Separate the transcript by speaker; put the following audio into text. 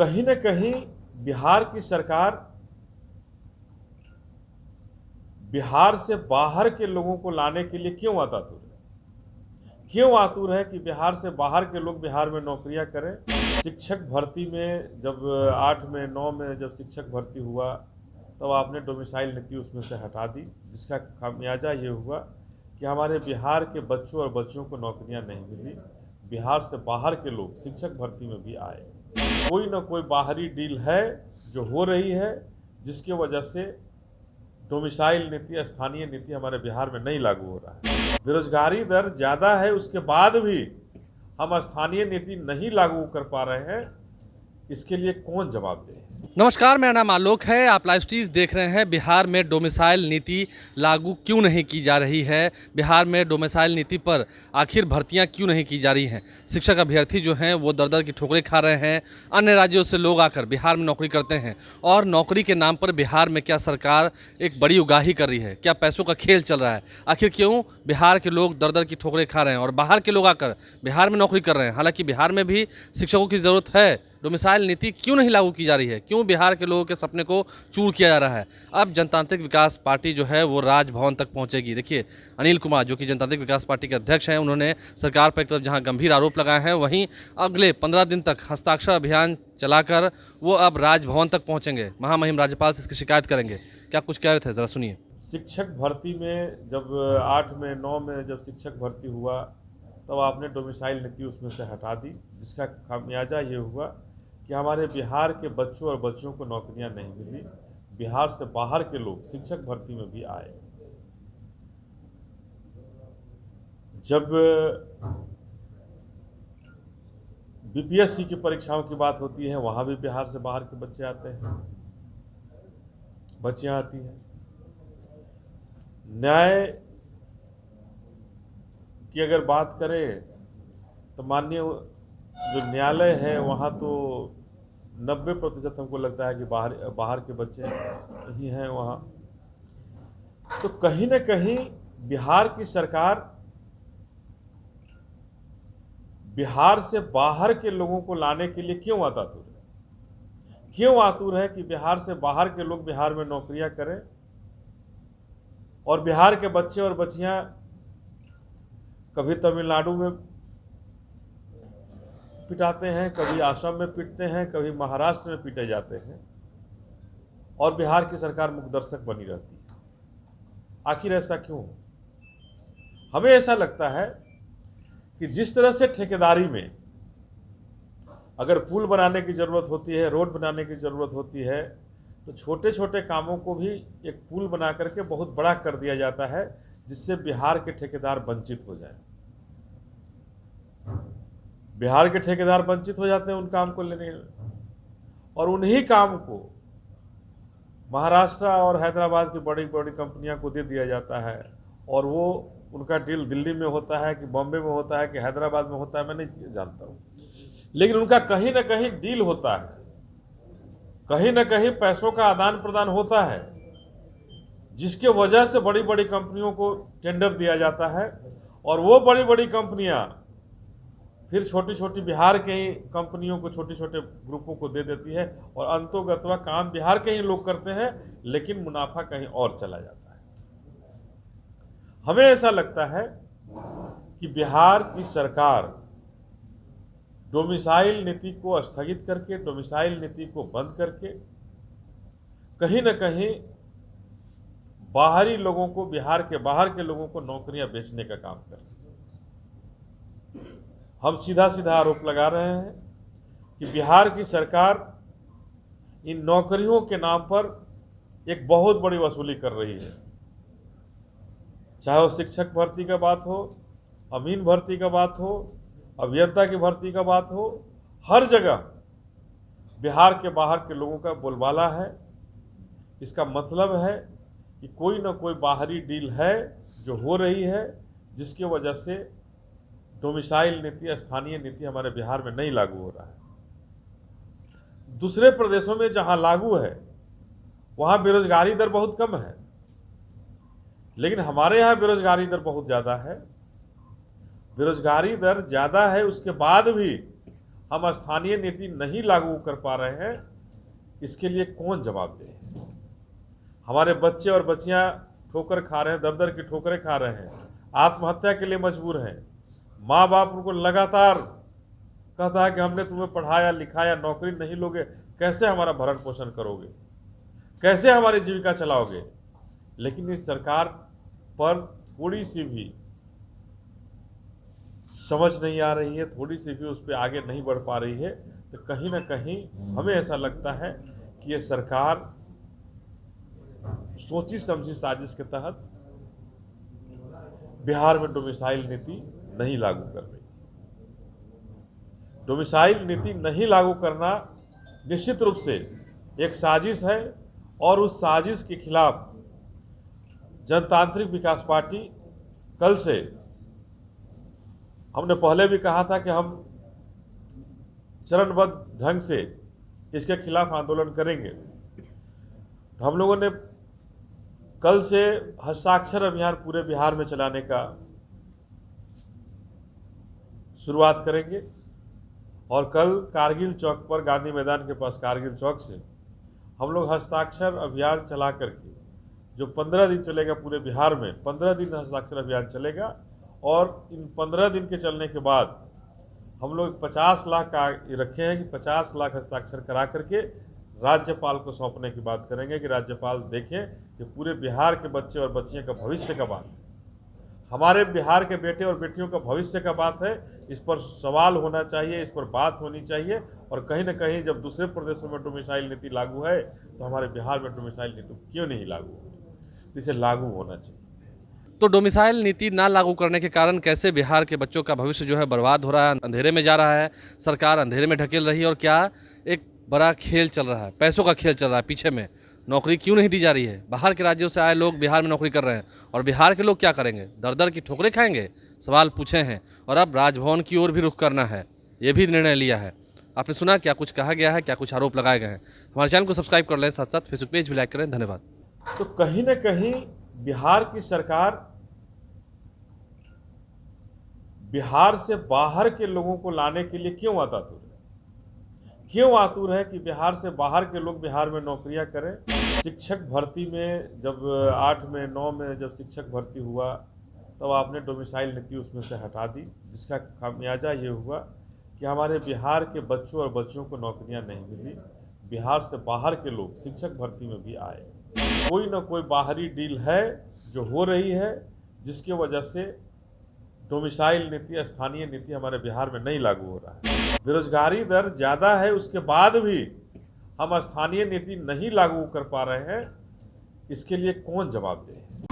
Speaker 1: कहीं न कहीं बिहार की सरकार बिहार से बाहर के लोगों को लाने के लिए क्यों आतुर है? क्यों आतुर है कि बिहार से बाहर के लोग बिहार में नौकरियां करें? शिक्षक भर्ती में जब 8 में 9 में जब शिक्षक भर्ती हुआ तब आपने डोमिसाइल नीति उसमें से हटा दी, जिसका खामियाजा ये हुआ कि हमारे बिहार के बच्चों और बच्चियों को नौकरियां नहीं मिली। बिहार से बाहर के लोग शिक्षक भर्ती में भी आए। कोई ना कोई बाहरी डील है जो हो रही है, जिसकी वजह से डोमिसाइल नीति, स्थानीय नीति हमारे बिहार में नहीं लागू हो रहा है। बेरोजगारी दर ज़्यादा है, उसके बाद भी हम स्थानीय नीति नहीं लागू कर पा रहे हैं। इसके लिए कौन जवाबदेह है?
Speaker 2: नमस्कार, मेरा नाम आलोक है। आप लाइव स्ट्रीज देख रहे हैं। बिहार में डोमिसाइल नीति लागू क्यों नहीं की जा रही है? बिहार में डोमिसाइल नीति पर आखिर भर्तियां क्यों नहीं की जा रही हैं? शिक्षक अभ्यर्थी जो हैं वो दर-दर की ठोकरें खा रहे हैं। अन्य राज्यों से लोग आकर बिहार में नौकरी करते हैं और नौकरी के नाम पर बिहार में क्या सरकार एक बड़ी उगाही कर रही है? क्या पैसों का खेल चल रहा है? आखिर क्यों बिहार के लोग दर-दर की ठोकरें खा रहे हैं और बाहर के लोग आकर बिहार में नौकरी कर रहे हैं? हालांकि बिहार में भी शिक्षकों की ज़रूरत है। डोमिसाइल नीति क्यों नहीं लागू की जा रही है? क्यों बिहार के लोगों के सपने को चूर किया जा रहा है? अब जनतांत्रिक विकास पार्टी जो है वो राजभवन तक पहुंचेगी। देखिए, अनिल कुमार जो कि जनतांत्रिक विकास पार्टी के अध्यक्ष हैं, उन्होंने सरकार पर एक तरफ जहां गंभीर आरोप लगाए हैं, वहीं अगले 15 दिन तक हस्ताक्षर अभियान चलाकर वो अब राजभवन तक पहुँचेंगे। महामहिम राज्यपाल से इसकी शिकायत करेंगे। क्या कुछ कह रहे थे, ज़रा सुनिए।
Speaker 1: शिक्षक भर्ती में जब 8 में 9 में जब शिक्षक भर्ती हुआ तब आपने डोमिसाइल नीति उसमें से हटा दी, जिसका खामियाजा ये हुआ कि हमारे बिहार के बच्चों और बच्चियों को नौकरियां नहीं मिली। बिहार से बाहर के लोग शिक्षक भर्ती में भी आए। जब बीपीएससी की परीक्षाओं की बात होती है, वहां भी बिहार से बाहर के बच्चे आते हैं, बच्चियां आती हैं। न्याय की अगर बात करें तो माननीय जो न्यायालय है वहाँ तो 90% हमको लगता है कि बाहर के बच्चे ही हैं वहाँ। तो कहीं न कहीं बिहार की सरकार बिहार से बाहर के लोगों को लाने के लिए क्यों आतुर है? क्यों आतुर है कि बिहार से बाहर के लोग बिहार में नौकरियां करें और बिहार के बच्चे और बच्चियां कभी तमिलनाडु में पिटाते हैं, कभी आसाम में पीटते हैं, कभी महाराष्ट्र में पीटे जाते हैं और बिहार की सरकार मुखदर्शक बनी रहती है। आखिर ऐसा क्यों? हमें ऐसा लगता है कि जिस तरह से ठेकेदारी में अगर पुल बनाने की ज़रूरत होती है, रोड बनाने की ज़रूरत होती है, तो छोटे छोटे कामों को भी एक पुल बना करके बहुत बड़ा कर दिया जाता है, जिससे बिहार के ठेकेदार वंचित हो जाएं। बिहार के ठेकेदार वंचित हो जाते हैं उन काम को लेने और उन्हीं काम को महाराष्ट्र और हैदराबाद की बड़ी बड़ी कंपनियां को दे दिया जाता है और वो उनका डील दिल्ली में होता है कि बॉम्बे में होता है कि हैदराबाद में होता है, मैं नहीं जानता हूँ, लेकिन उनका कहीं ना कहीं डील होता है, कहीं ना कहीं पैसों का आदान प्रदान होता है, जिसके वजह से बड़ी बड़ी कंपनियों को टेंडर दिया जाता है और वो बड़ी बड़ी कंपनियां फिर छोटी छोटी बिहार के ही कंपनियों को, छोटे छोटे ग्रुपों को दे देती है और अंतोगत्वा काम बिहार के ही लोग करते हैं, लेकिन मुनाफा कहीं और चला जाता है। हमें ऐसा लगता है कि बिहार की सरकार डोमिसाइल नीति को स्थगित करके, डोमिसाइल नीति को बंद करके कहीं न कहीं बाहरी लोगों को, बिहार के बाहर के लोगों को नौकरियां बेचने का काम कर रही है। हम सीधा सीधा आरोप लगा रहे हैं कि बिहार की सरकार इन नौकरियों के नाम पर एक बहुत बड़ी वसूली कर रही है। चाहे वो शिक्षक भर्ती का बात हो, अमीन भर्ती का बात हो, अभियंता की भर्ती का बात हो, हर जगह बिहार के बाहर के लोगों का बोलबाला है। इसका मतलब है कि कोई ना कोई बाहरी डील है जो हो रही है, जिसकी वजह से डोमिसाइल नीति, स्थानीय नीति हमारे बिहार में नहीं लागू हो रहा है। दूसरे प्रदेशों में जहां लागू है वहां बेरोजगारी दर बहुत कम है, लेकिन हमारे यहाँ बेरोजगारी दर बहुत ज़्यादा है। बेरोजगारी दर ज़्यादा है, उसके बाद भी हम स्थानीय नीति नहीं लागू कर पा रहे हैं, इसके लिए कौन जवाबदेह है? हमारे बच्चे और बच्चियां ठोकर खा रहे हैं, दर दर की ठोकरें खा रहे हैं, आत्महत्या के लिए मजबूर हैं। माँ बाप उनको लगातार कहता है कि हमने तुम्हें पढ़ाया लिखाया, नौकरी नहीं लोगे, कैसे हमारा भरण पोषण करोगे, कैसे हमारी जीविका चलाओगे? लेकिन इस सरकार पर थोड़ी सी भी समझ नहीं आ रही है, थोड़ी सी भी उस पर आगे नहीं बढ़ पा रही है। तो कहीं ना कहीं हमें ऐसा लगता है कि ये सरकार सोची समझी साजिश के तहत बिहार में डोमिसाइल नीति नहीं लागू कर रही। डोमिसाइल नीति नहीं लागू करना निश्चित रूप से एक साजिश है और उस साजिश के खिलाफ जनतांत्रिक विकास पार्टी कल से, हमने पहले भी कहा था कि हम चरणबद्ध ढंग से इसके खिलाफ आंदोलन करेंगे। तो हम लोगों ने कल से हस्ताक्षर अभियान पूरे बिहार में चलाने का शुरुआत करेंगे और कल कारगिल चौक पर, गांधी मैदान के पास कारगिल चौक से हम लोग हस्ताक्षर अभियान चला करके, जो 15 दिन चलेगा पूरे बिहार में, 15 दिन हस्ताक्षर अभियान चलेगा और इन 15 दिन के चलने के बाद हम लोग 50 लाख का रखे हैं कि 50 लाख हस्ताक्षर करा करके राज्यपाल को सौंपने की बात करेंगे कि राज्यपाल देखें कि पूरे बिहार के बच्चे और बच्चियों का भविष्य का बात है, हमारे बिहार के बेटे और बेटियों का भविष्य का बात है। इस पर सवाल होना चाहिए, इस पर बात होनी चाहिए। और कहीं ना कहीं जब दूसरे प्रदेशों में डोमिसाइल नीति लागू है तो हमारे बिहार में डोमिसाइल नीति क्यों नहीं लागू होगी? इसे लागू होना चाहिए।
Speaker 2: तो डोमिसाइल नीति ना लागू करने के कारण कैसे बिहार के बच्चों का भविष्य जो है बर्बाद हो रहा है, अंधेरे में जा रहा है, सरकार अंधेरे में ढकेल रही है और क्या एक बड़ा खेल चल रहा है, पैसों का खेल चल रहा है पीछे में। नौकरी क्यों नहीं दी जा रही है? बाहर के राज्यों से आए लोग बिहार में नौकरी कर रहे हैं और बिहार के लोग क्या करेंगे? दर दर की ठोकरें खाएंगे? सवाल पूछे हैं और अब राजभवन की ओर भी रुख करना है, ये भी निर्णय लिया है। आपने सुना क्या कुछ कहा गया है, क्या कुछ आरोप लगाए गए हैं। हमारे चैनल को सब्सक्राइब कर लें, साथ साथ फेसबुक पेज भी लाइक करें। धन्यवाद।
Speaker 1: तो कहीं ना कहीं बिहार की सरकार बिहार से बाहर के लोगों को लाने के लिए क्यों आतुर है? क्यों आतुर है कि बिहार से बाहर के लोग बिहार में नौकरियां करें? शिक्षक भर्ती में जब 8 में 9 में जब शिक्षक भर्ती हुआ तब आपने डोमिसाइल नीति उसमें से हटा दी, जिसका खामियाजा ये हुआ कि हमारे बिहार के बच्चों और बच्चियों को नौकरियां नहीं मिली। बिहार से बाहर के लोग शिक्षक भर्ती में भी आए। कोई ना कोई बाहरी डील है जो हो रही है, जिसकी वजह से डोमिसाइल नीति, स्थानीय नीति हमारे बिहार में नहीं लागू हो रहा है। बेरोजगारी दर ज़्यादा है, उसके बाद भी हम स्थानीय नीति नहीं लागू कर पा रहे हैं, इसके लिए कौन जवाबदेह है?